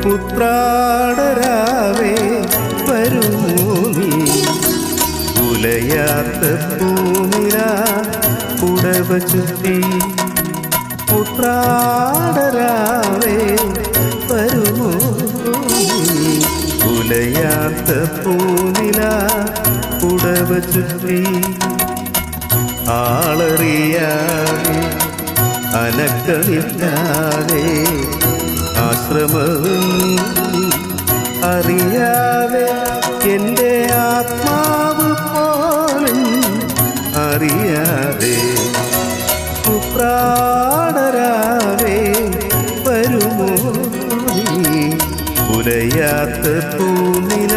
ഉത്രാടരാവേ വരുമോ നീ ഉലയാത്ത പൂനില പുടവ ചുറ്റി ഉത്രാടരാവേ വരുമോ നീ ഉലയാത്ത പൂനില പുടവ ചുറ്റി ആളറിയാതെ അനക്കമില്ലാതെ ആശ്രമവും അറിയാതെ എൻ്റെ ആത്മാവ് പോലും അറിയാതെ ഉത്രാടരാവേ വരുമോ നീ ഉലയാത്ത പൂനില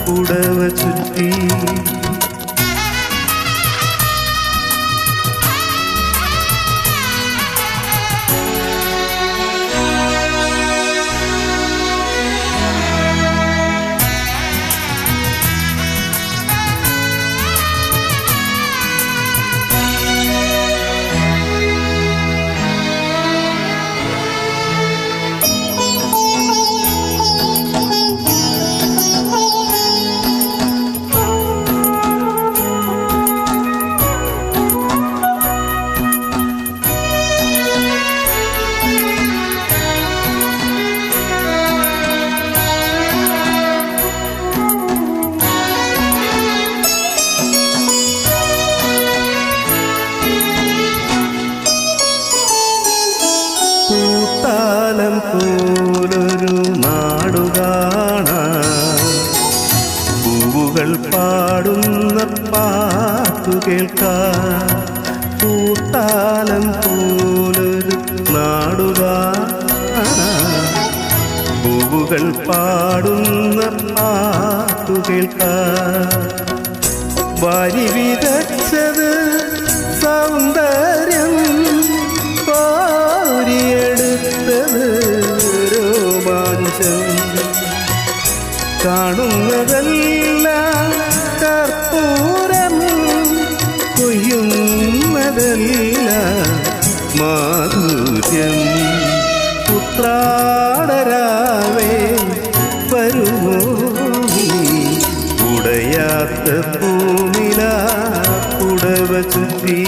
പുടവ ചുറ്റി പൂത്താലം പോലൊരു നാടുകാണാൻ പൂവുകൾ പാടുന്ന പാട്ടു കേൾക്കാൻ പൂത്താലം പോലൊരു നാടുകാണാൻ പൂവുകൾ പാടുന്ന പാട്ടു കേൾക്കാൻ വാരി വിതച്ചത് സൗന്ദര്യം കോരിയെടുത്തത് രോമാഞ്ചം കാണുന്നതെല്ലാം കർപ്പൂരം കൊയ്യുന്നതെല്ലാം മാധുര്യം ഉത്രാടരാവേ വരുമോ നീ ഉടയാത്ത പൂനില പുടവ ചുറ്റി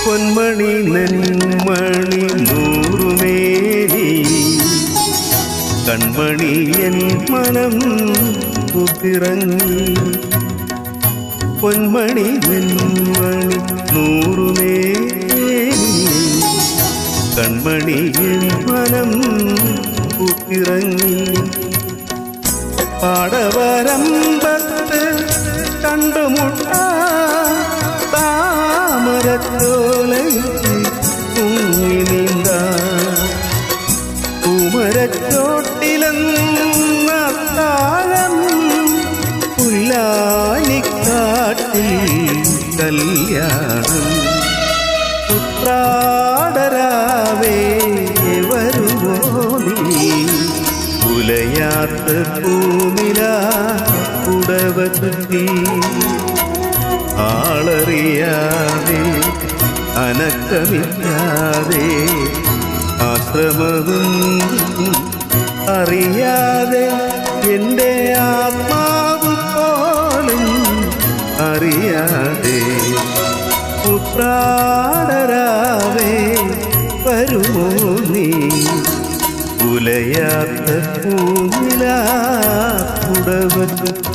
പൊന്മണി നെന്മണി നൂറുമേനി കൺമണി എൻ മനം കുതിറങ്ങി പൊന്മണി നെന്മണി നൂറുമേനി കൺമണി എൻ മനം കുതിറങ്ങി പാടവരമ്പത്ത് കണ്ടുമുട്ടാ താമരത്തോലയിൽ തൂങ്ങി നീന്താൻ പൂമരച്ചോട്ടിലെന്ന താളം പുല്ലാനിക്കാട്ടിൽ കല്യാണം ഉത്രാടരാവേ വരുമോ നീ ഉലയാത്ത പൂനില പുടവ ചുറ്റി ആളറിയാതെ അനക്കമില്ലാതെ ആശ്രമവും അറിയാതെ എൻ്റെ ആത്മാവ് പോലും അറിയാതെ ഉത്രാടരാവേ വരുമോ നീ ഉലയാത്ത പൂനില പുടവ ചുറ്റി